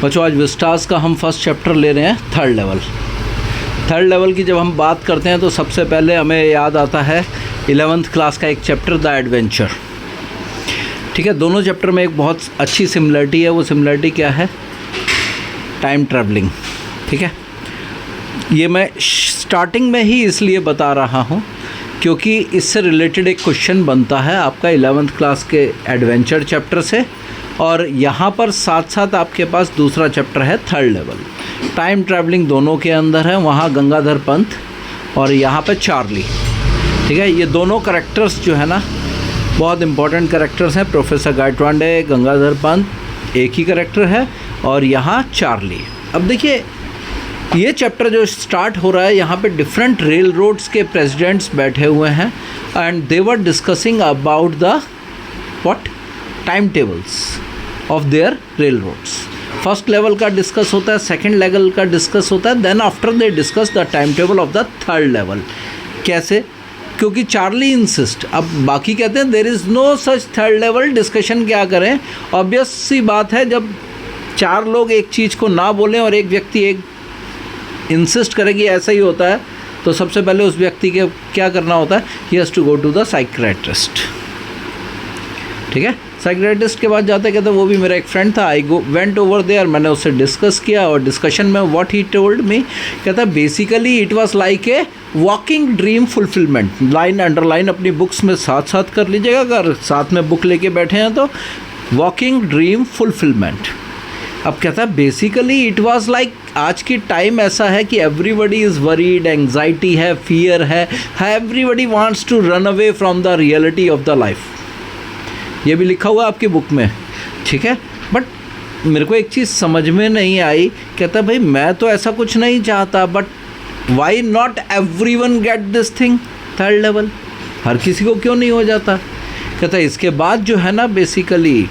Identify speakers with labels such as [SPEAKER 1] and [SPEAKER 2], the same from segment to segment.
[SPEAKER 1] बच्चों आज विस्टास का हम फर्स्ट चैप्टर ले रहे हैं थर्ड लेवल की जब हम बात करते हैं तो सबसे पहले हमें याद आता है 11th क्लास का एक चैप्टर द एडवेंचर। ठीक है, दोनों चैप्टर में एक बहुत अच्छी सिमिलरिटी है। वो सिमिलरिटी क्या है? Time travelling. ठीक है, ये मैं स्टार्टिंग में ही इसलिए बता रहा हूँ क्योंकि इससे रिलेटेड एक क्वेश्चन बनता है आपका 11th क्लास के एडवेंचर चैप्टर से, और यहाँ पर साथ साथ आपके पास दूसरा चैप्टर है थर्ड लेवल। टाइम ट्रैवलिंग दोनों के अंदर है, वहाँ गंगाधर पंत और यहाँ पे चार्ली। ठीक है, ये दोनों करैक्टर्स जो है ना बहुत इम्पोर्टेंट करैक्टर्स हैं। प्रोफेसर गायटवांडे, गंगाधर पंत एक ही करैक्टर है और यहाँ चार्ली। अब देखिए ये चैप्टर जो स्टार्ट हो रहा है यहाँ पे डिफरेंट रेल रोड्स के प्रेसिडेंट्स बैठे हुए हैं and they were discussing about the what time tables of their rail roads. First level का डिस्कस होता है, सेकेंड लेवल का डिस्कस होता है, then after they discuss the time table of the third level. कैसे? क्योंकि चार्ली इंसिस्ट, अब बाकी कहते हैं there is no such third level discussion. क्या करें? ऑब्वियस सी बात है, जब चार लोग एक चीज़ को ना बोलें और एक व्यक्ति एक इंसिस्ट करेगी ऐसा ही होता है, तो सबसे पहले उस व्यक्ति के क्या करना होता है? He has to go to the psychiatrist. ठीक है, साइकियाट्रिस्ट के बाद जाते कहते वो भी मेरा एक फ्रेंड था, आई वेंट ओवर देयर, मैंने उससे डिस्कस किया और डिस्कशन में व्हाट ही टोल्ड मी, कहता basically it was like a walking dream fulfilment. Line underline अपनी बुक्स में साथ साथ कर लीजिएगा, अगर साथ में बुक लेके बैठे हैं तो। Walking dream fulfilment. अब कहता है बेसिकली इट वाज लाइक, आज की टाइम ऐसा है कि एवरीबडी इज़ वरीड, एंग्जाइटी है, फियर है, everybody wants to run away from the reality of the life. ये भी लिखा हुआ है आपकी बुक में। ठीक है, बट मेरे को एक चीज़ समझ में नहीं आई। कहता भाई मैं तो ऐसा कुछ नहीं चाहता, but why not everyone get this thing third level, हर किसी को क्यों नहीं हो जाता? कहता इसके बाद जो है ना बेसिकली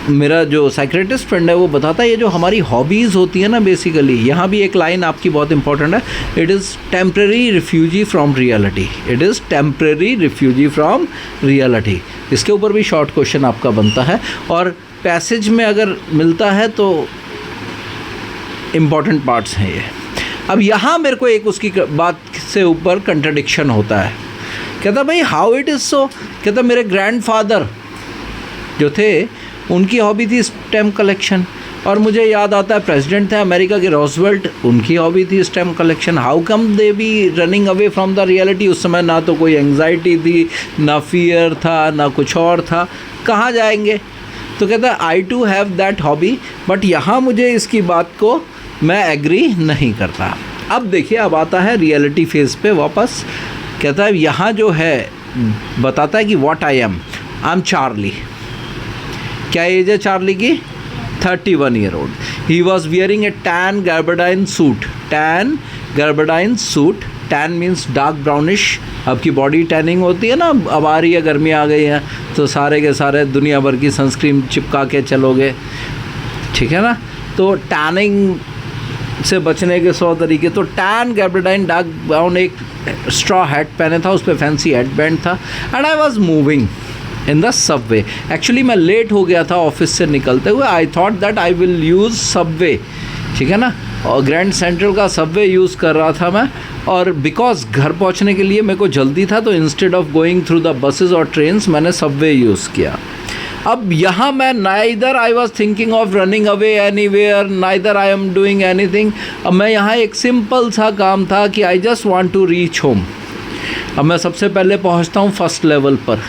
[SPEAKER 1] मेरा जो साइकियाट्रिस्ट फ्रेंड है वो बताता है ये जो हमारी हॉबीज़ होती है ना बेसिकली, यहाँ भी एक लाइन आपकी बहुत इंपॉर्टेंट है, it is temporary refugee from reality. It is temporary refugee from reality. इसके ऊपर भी शॉर्ट क्वेश्चन आपका बनता है और पैसेज में अगर मिलता है तो इम्पॉर्टेंट पार्ट्स हैं ये। अब यहाँ मेरे को एक उसकी बात से ऊपर कंट्रडिक्शन होता है। कहता भाई हाउ इट इज़ सो? कहता मेरे ग्रैंडफादर जो थे उनकी हॉबी थी स्टैम्प कलेक्शन, और मुझे याद आता है प्रेसिडेंट थे अमेरिका के रॉजवेल्ट, उनकी हॉबी थी stamp collection. How come they B running away from the reality? उस समय ना तो कोई एंग्जाइटी थी, ना फियर था, ना कुछ और था, कहाँ जाएंगे? तो कहता है I too have that hobby, but यहाँ मुझे इसकी बात को मैं एग्री नहीं करता। अब देखिए अब आता है रियलिटी फेज पे वापस। कहता है यहाँ जो है बताता है कि व्हाट आई एम चार्ली। क्या एज है चार्ली की? 31 year old. He was wearing a tan gabardine suit. Tan gabardine suit, tan means dark brownish. आपकी बॉडी टैनिंग होती है ना, अब आ रही है, गर्मी आ गई है तो सारे के सारे दुनिया भर की सनस्क्रीन चिपका के चलोगे। ठीक है ना, तो टैनिंग से बचने के 100 तरीके। तो टैन गैबरडाइन डार्क ब्राउन, एक स्ट्रॉ हैट पहने था, उस पर फैंसी हेड बैंड था। And I was moving in the Subway. Actually मैं लेट हो गया था ऑफिस से निकलते हुए। I thought that I will use Subway. ठीक है ना, और ग्रैंड सेंट्रल का सबवे यूज़ कर रहा था मैं, और बिकॉज घर पहुंचने के लिए मेरे को जल्दी था तो instead of going through the buses और ट्रेन्स मैंने सबवे यूज़ किया। अब यहाँ मैं neither I was thinking of running away anywhere, neither I am doing anything. अब मैं यहाँ एक सिंपल सा काम था कि I just want to reach home. अब मैं सबसे पहले पहुँचता हूँ फर्स्ट लेवल पर।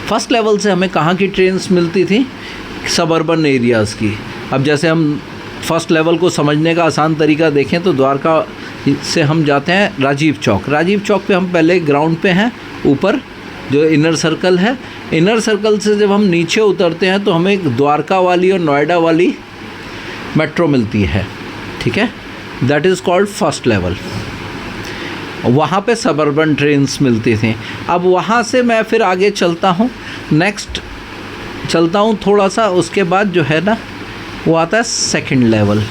[SPEAKER 1] फर्स्ट लेवल से हमें कहाँ की ट्रेन्स मिलती थी? सबअर्बन एरियाज़ की। अब जैसे हम फर्स्ट लेवल को समझने का आसान तरीका देखें तो द्वारका से हम जाते हैं राजीव चौक। राजीव चौक पे हम पहले ग्राउंड पे हैं, ऊपर जो इनर सर्कल है। इनर सर्कल से जब हम नीचे उतरते हैं तो हमें द्वारका वाली और नोएडा वाली मेट्रो मिलती है। ठीक है, that is called first level. वहाँ पे सबअर्बन ट्रेन्स मिलती थी। अब वहाँ से मैं फिर आगे चलता हूँ, नेक्स्ट चलता हूँ थोड़ा सा, उसके बाद जो है ना वो आता है सेकंड लेवल।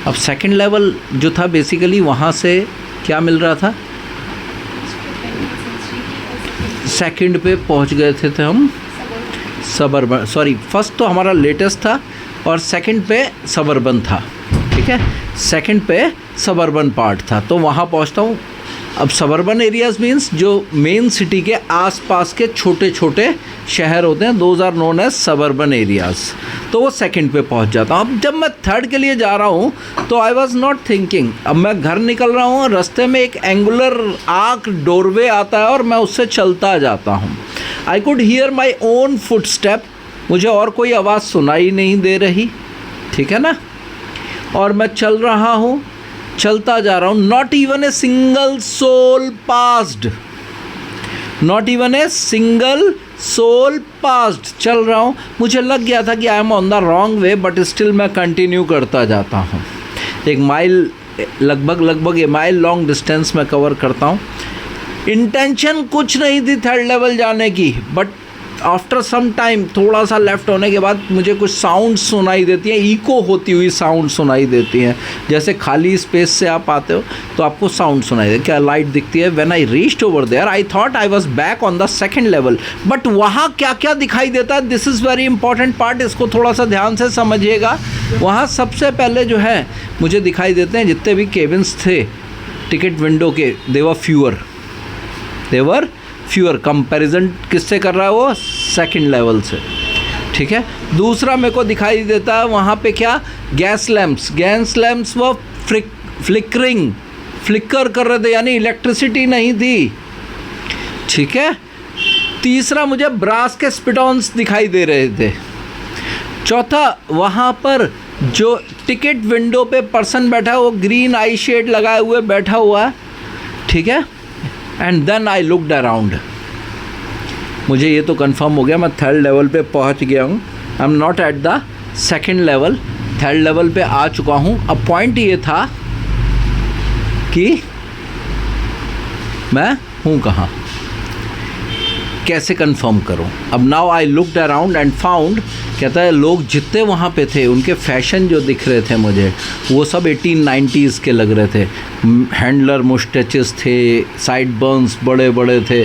[SPEAKER 1] अब सेकंड लेवल जो था बेसिकली वहाँ से क्या मिल रहा था? सेकंड पे पहुँच गए थे हम सबर्बन, सॉरी फर्स्ट तो हमारा लेटेस्ट था और सेकंड पे सबर्बन था, ठीक है, सेकंड पे सबर्बन पार्ट था, तो वहाँ पहुँचता हूँ। अब सबर्बन एरियाज़ मीन्स जो मेन सिटी के आसपास के छोटे छोटे शहर होते हैं, those are known as suburban areas, तो वो सेकंड पे पहुंच जाता हूँ। अब जब मैं थर्ड के लिए जा रहा हूँ तो आई वॉज नॉट थिंकिंग, अब मैं घर निकल रहा हूँ, रास्ते में एक एंगुलर आर्क डोरवे आता है और मैं उससे चलता जाता हूँ। I could hear my own foot step, मुझे और कोई आवाज़ सुनाई नहीं दे रही, ठीक है ना, और मैं चल रहा हूँ, चलता जा रहा हूँ। Not even a single soul passed, not even a single soul passed, चल रहा हूँ। मुझे लग गया था कि I am on the wrong way, but still मैं कंटिन्यू करता जाता हूँ। एक माइल लगभग ए माइल लॉन्ग डिस्टेंस मैं कवर करता हूँ। इंटेंशन कुछ नहीं थी थर्ड लेवल जाने की, बट आफ्टर सम टाइम थोड़ा सा लेफ़्ट होने के बाद मुझे कुछ साउंड सुनाई देती हैं, इको होती हुई साउंड सुनाई देती हैं। जैसे खाली स्पेस से आप आते हो तो आपको साउंड सुनाई दे, क्या लाइट दिखती है। When I reached over there I thought I was back on the second level, but वहाँ क्या क्या दिखाई देता है, this is very important part, इसको थोड़ा सा ध्यान से समझिएगा। वहाँ सबसे पहले जो है मुझे दिखाई देते हैं जितने भी केबिन्स थे टिकट विंडो के, देवर फ्यूअर, कंपैरिजन किससे कर रहा है वो, सेकंड लेवल से, ठीक है। दूसरा मेरे को दिखाई देता है वहाँ पे क्या, गैस लैम्प्स वो फ्लिकर कर रहे थे, यानी इलेक्ट्रिसिटी नहीं थी, ठीक है। तीसरा मुझे ब्रास के स्पिटॉन्स दिखाई दे रहे थे। चौथा वहाँ पर जो टिकट विंडो पे पर्सन बैठा है वो ग्रीन आई शेड लगाए हुए बैठा हुआ है, ठीक है। And then I looked around, मुझे ये तो कंफर्म हो गया मैं थर्ड लेवल पे पहुंच गया हूँ। I am not at the second level, third level पे आ चुका हूँ। अब पॉइंट ये था कि मैं हूँ कहाँ, कैसे कंफर्म करूँ। अब now I looked around and found, कहता है लोग जितने वहाँ पे थे उनके फैशन जो दिख रहे थे मुझे, वो सब 1890s के लग रहे थे। हैंडलर मुस्टैचेस थे, साइड बर्न्स बड़े बड़े थे,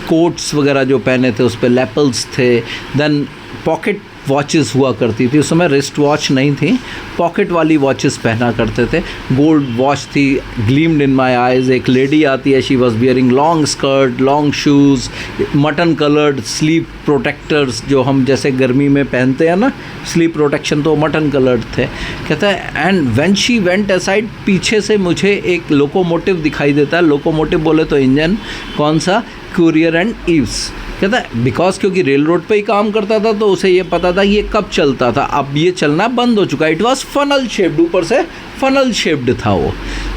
[SPEAKER 1] कोट्स वगैरह जो पहने थे उस पर लेपल्स थे। देन पॉकेट वॉचेस हुआ करती थी, उस समय रिस्ट वॉच नहीं थी, पॉकेट वाली वॉचेस पहना करते थे। गोल्ड वॉच थी, ग्लीम्ड इन माय आइज़। एक लेडी आती है, she was wearing long skirt, long shoes, mutton coloured sleep protectors, जो हम जैसे गर्मी में पहनते हैं ना स्लीप प्रोटेक्शन, तो मटन कलर्ड थे। कहता है and when she went aside, पीछे से मुझे एक लोकोमोटिव दिखाई देता है। लोकोमोटिव बोले तो इंजन, कौन सा, कुरियर एंड ईव्स। कहता है बिकॉज क्योंकि रेल रोड पे ही काम करता था तो उसे ये पता था ये कब चलता था, अब ये चलना बंद हो चुका है। इट वॉज फनल शेप्ड, ऊपर से फनल शेप्ड था वो,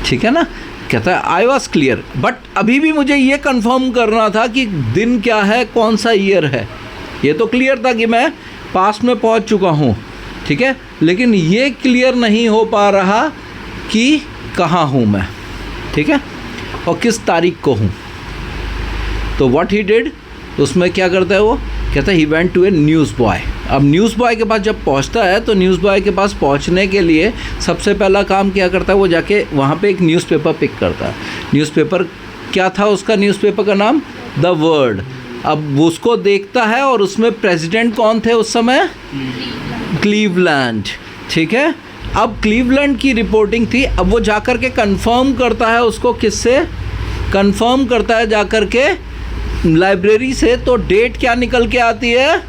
[SPEAKER 1] ठीक है ना। कहता है आई वॉज क्लियर, बट अभी भी मुझे ये कंफर्म करना था कि दिन क्या है, कौन सा ईयर है। ये तो क्लियर था कि मैं पास्ट में पहुंच चुका हूँ, ठीक है, लेकिन ये क्लियर नहीं हो पा रहा कि कहाँ हूँ मैं, ठीक है, और किस तारीख को हूँ। तो व्हाट ही डिड, उसमें क्या करता है वो, कहता है he went to a news boy. अब न्यूज़ बॉय के पास जब पहुंचता है तो न्यूज़ बॉय के पास पहुंचने के लिए सबसे पहला काम क्या करता है, वो जाके वहाँ पे एक न्यूज़पेपर पिक करता है। न्यूज़पेपर क्या था उसका, न्यूज़पेपर का नाम द वर्ल्ड। अब उसको देखता है और उसमें प्रेसिडेंट कौन थे उस समय, क्लीवलैंड, ठीक है। अब क्लीवलैंड की रिपोर्टिंग थी। अब वो जाकर के कंफर्म करता है, उसको किससे कंफर्म करता है, जाकर के लाइब्रेरी से। तो डेट क्या निकल के आती है,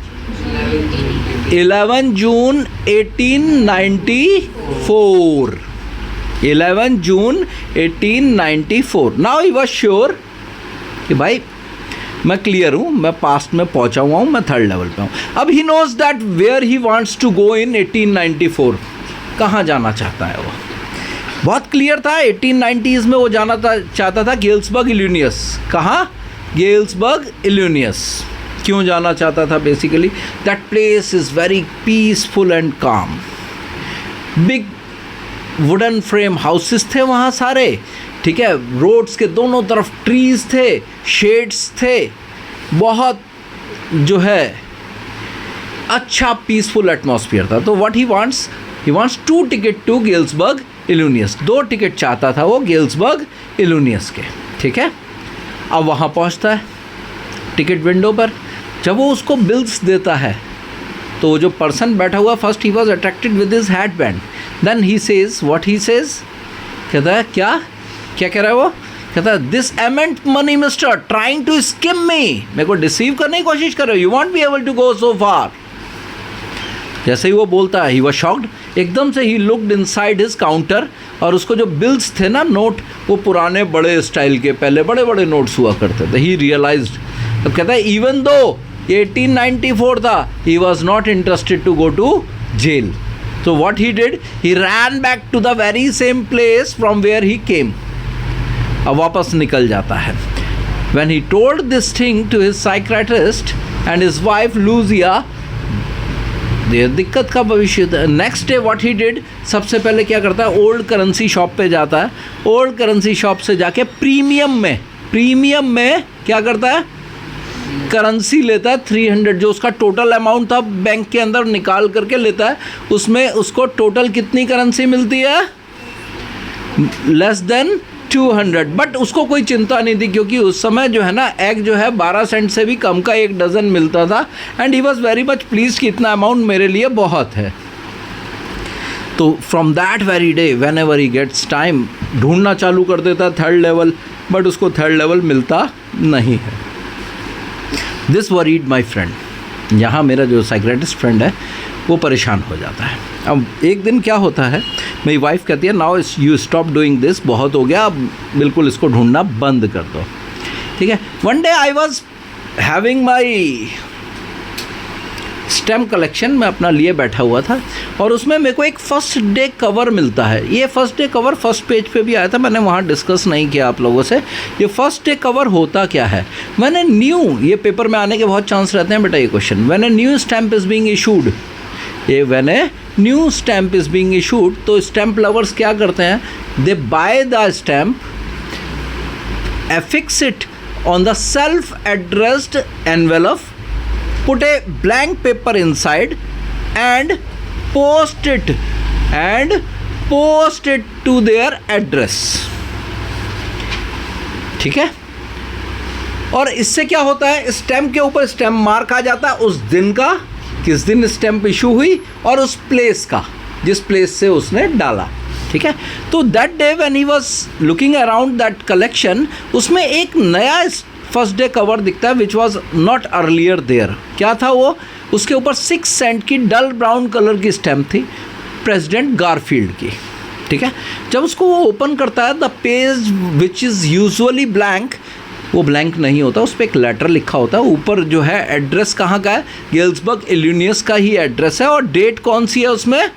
[SPEAKER 1] 11 जून 1894, 11 जून 1894। नाउ ही वॉज श्योर कि भाई मैं क्लियर हूँ, मैं पास्ट में पहुँचा हुआ हूँ, मैं थर्ड लेवल पे हूँ। अब he knows that where he wants to go in 1894, कहाँ जाना चाहता है वो, बहुत क्लियर था। 1890s में वो जाना चाहता था गेल्सबर्ग इल्यूनियस। कहाँ, गेल्सबर्ग इल्यूनियस। क्यों जाना चाहता था, basically that place is very peaceful and काम। बिग वुडन फ्रेम हाउसेस थे वहाँ सारे, ठीक है। रोड्स के दोनों तरफ ट्रीज थे, शेड्स थे, बहुत जो है अच्छा पीसफुल एटमॉस्फेयर था। तो what he wants 2 ticket to Galesburg Illinois. 2 ticket चाहता था वो गेल्सबर्ग इल्यूनियस के, ठीक है। अब वहाँ पहुँचता है टिकट विंडो पर, जब वो उसको बिल्स देता है तो जो पर्सन बैठा हुआ, first he was attracted with his head band, then he says what he says, कहता है क्या क्या कह रहा है वो, कहता है this ain't money mister trying to skim me, मेरे को डिसीव करने की कोशिश कर रहे हो, you won't be able to go so far. जैसे ही वो बोलता है, ही वॉज शॉक्ड, एकदम से he looked inside his counter, और उसको जो बिल्स थे ना, नोट, वो पुराने बड़े स्टाइल के, पहले बड़े बड़े नोट्स हुआ करते थे। ही रियलाइज्ड, अब कहता है इवन दो 1894 था, he was not interested to go to jail. So what he did, he ran back to the very same place from where he came. अब वापस निकल जाता है। When he told this thing to his psychiatrist and his wife Lucia, दिक्कत का भविष्य। Next day what he did, सबसे पहले क्या करता है, ओल्ड करेंसी शॉप पे जाता है, ओल्ड करेंसी शॉप से जाके प्रीमियम में क्या करता है, करेंसी लेता है 300, जो उसका टोटल अमाउंट था बैंक के अंदर निकाल करके लेता है, उसमें उसको टोटल कितनी करेंसी मिलती है, लेस देन 200। बट उसको कोई चिंता नहीं थी, क्योंकि उस समय जो है ना, एग जो है 12 सेंट से भी कम का 1 डज़न मिलता था, and he was very much please कि इतना अमाउंट मेरे लिए बहुत है। तो from that very day whenever he gets time, ढूंढना चालू कर देता है थर्ड लेवल, बट उसको थर्ड लेवल मिलता नहीं है। दिस वरीड माई फ्रेंड, यहाँ मेरा जो साइकियाट्रिस्ट फ्रेंड है वो परेशान हो जाता है। अब एक दिन क्या होता है, मेरी वाइफ कहती है now you stop doing this, बहुत हो गया, अब बिल्कुल इसको ढूंढना बंद कर दो, ठीक है। One day I was having my stamp collection, मैं अपना लिए बैठा हुआ था, और उसमें मेरे को एक फर्स्ट डे कवर मिलता है। ये first day cover first page पे भी आया था, मैंने वहाँ डिस्कस नहीं किया आप लोगों से। ये फर्स्ट डे कवर होता क्या है, मैंने न्यू, ये पेपर में आने के बहुत चांस रहते हैं बेटा ये question, when a new stamp is being issued, ये when a new stamp is being issued, तो स्टैम्प लवर्स क्या करते हैं, they buy the stamp, affix it on the self-addressed envelope, put a blank paper inside and post it to their address, ठीक है। और इससे क्या होता है, स्टैम्प के ऊपर स्टैम्प मार्क आ जाता है उस दिन का, किस दिन स्टैम्प इशू हुई, और उस प्लेस का, जिस प्लेस से उसने डाला, ठीक है। तो that day when he was looking around that collection, उसमें एक नया फर्स्ट डे कवर दिखता है which was not earlier there. क्या था वो, उसके ऊपर 6 सेंट की डल ब्राउन कलर की स्टैम्प थी, प्रेसिडेंट गारफील्ड की, ठीक है। जब उसको वो ओपन करता है, the page which is usually blank, वो ब्लैंक नहीं होता, उस पर एक लेटर लिखा होता है, ऊपर जो है एड्रेस कहाँ का है, गेल्सबर्ग इलिनॉइस का ही एड्रेस है, और डेट कौन सी है उसमें,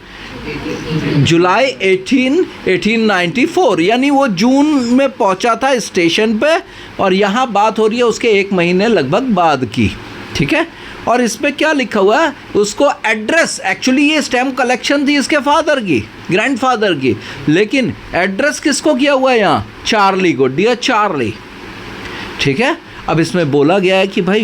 [SPEAKER 1] जुलाई 1894, यानी वो जून में पहुंचा था स्टेशन पे, और यहाँ बात हो रही है उसके 1 महीने लगभग बाद की, ठीक है। और इसमें क्या लिखा हुआ है, उसको एड्रेस, एक्चुअली ये स्टैम्प कलेक्शन थी इसके फादर की, ग्रैंडफादर की, लेकिन एड्रेस किसको किया हुआ है यहाँ, चार्ली को, डियर चार्ली, ठीक है। अब इसमें बोला गया है कि भाई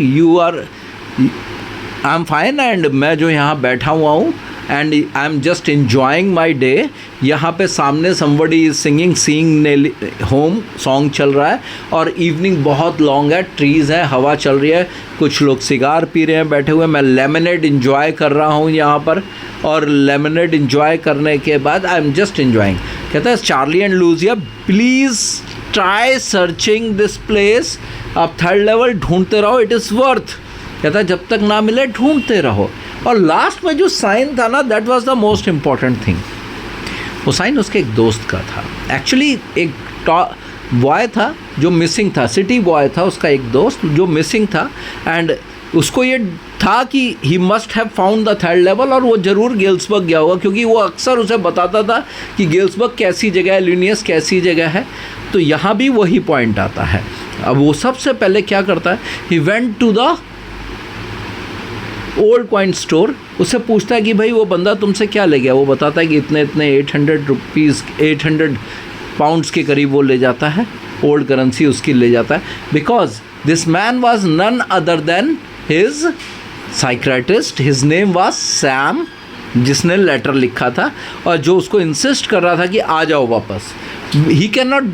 [SPEAKER 1] आई एम फाइन, एंड मैं जो यहाँ बैठा हुआ हूँ, and I am just enjoying my day, यहाँ पे सामने somebody is singing seeing home song चल रहा है, और इवनिंग बहुत लॉन्ग है, ट्रीज़ है, हवा चल रही है, कुछ लोग सिगार पी रहे हैं बैठे हुए, मैं लेमनेड इन्जॉय कर रहा हूँ यहाँ पर, और लेमनेड इन्जॉय करने के बाद आई एम जस्ट इन्जॉइंग। कहता है Charlie and Lucia please try searching this place, आप थर्ड लेवल ढूंढते रहो, इट इज़ वर्थ, कहता है जब तक ना मिले ढूंढते रहो। और लास्ट में जो साइन था ना, that was the most important thing, वो साइन उसके एक दोस्त का था, एक्चुअली एक बॉय था जो मिसिंग था, सिटी बॉय था उसका एक दोस्त जो मिसिंग था, एंड उसको ये था कि he must have found the third level, और वो ज़रूर गेल्सबर्ग गया होगा, क्योंकि वो अक्सर उसे बताता था कि गेल्सबर्ग कैसी जगह है, इलिनॉइस कैसी जगह है। तो यहाँ भी वही पॉइंट आता है। अब वो सबसे पहले क्या करता है, he went to the old coin store, उससे पूछता है कि भाई वो बंदा तुमसे क्या ले गया, वो बताता है कि इतने 800 रुपीज़ 800 पाउंड्स के करीब वो ले जाता है, ओल्ड करेंसी उसकी ले जाता है, because this man was none other than his psychiatrist, his name was Sam जिसने लेटर लिखा था और जो उसको इंसिस्ट कर रहा था कि आ जाओ वापस। He can not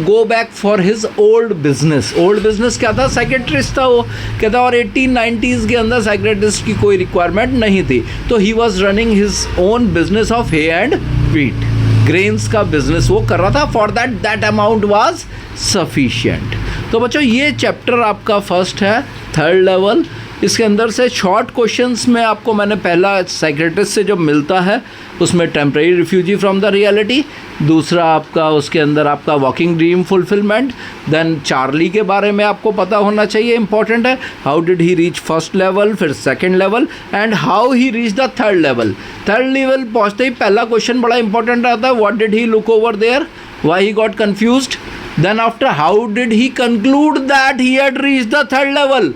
[SPEAKER 1] go back for his old business. Old business क्या था? साइकेट्रिस्ट था वो, कहता, और 1890s के अंदर साइकेट्रिस्ट की कोई रिक्वायरमेंट नहीं थी, तो he was running his own business of hay and wheat, grains का बिजनेस वो कर रहा था। For that amount was sufficient. तो बच्चों ये चैप्टर आपका फर्स्ट है, थर्ड लेवल। इसके अंदर से शॉर्ट क्वेश्चंस में आपको मैंने पहला साइकेट्रिस्ट से जो मिलता है उसमें temporary refugee from the reality, दूसरा आपका उसके अंदर आपका walking dream fulfilment, then Charlie के बारे में आपको पता होना चाहिए, इंपॉर्टेंट है। How did he reach first level, फिर second level, and how he reach the third level. Third level पहुँचते ही पहला क्वेश्चन बड़ा इंपॉर्टेंट रहता है, what did he look over there, why he got confused. Then after, how did he conclude that he had reached the third level.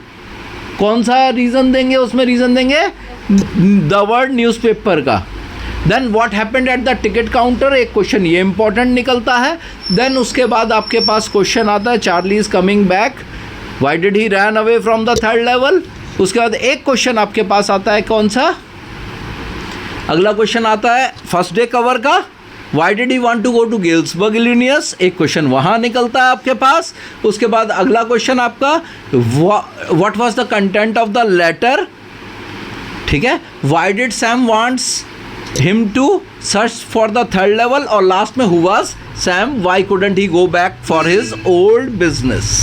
[SPEAKER 1] कौन सा reason देंगे? उसमें रीज़न देंगे द वर्ड न्यूज़पेपर का। Then what happened at the ticket counter, एक question ये important निकलता है। देन उसके बाद आपके पास क्वेश्चन आता है Charlie is coming back, why did he run away from the third level. उसके बाद एक क्वेश्चन आपके पास आता है, कौन सा? अगला क्वेश्चन आता है फर्स्ट डे कवर का, Why did he want to go to Galesburg, Illinois? एक क्वेश्चन वहाँ निकलता है आपके पास। उसके बाद अगला क्वेश्चन आपका, what was the content of the letter? ठीक है, Why did Sam wants him to search for the third level? और लास्ट में who was Sam? Why couldn't he go back for his old business?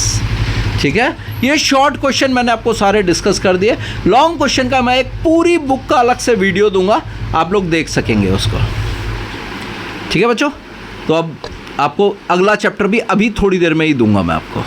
[SPEAKER 1] ठीक है, ये short question मैंने आपको सारे डिस्कस कर दिए। लॉन्ग क्वेश्चन का मैं एक पूरी बुक का अलग से वीडियो दूंगा, आप लोग देख सकेंगे उसको। ठीक है बच्चों, तो अब आपको अगला चैप्टर भी अभी थोड़ी देर में ही दूंगा मैं आपको।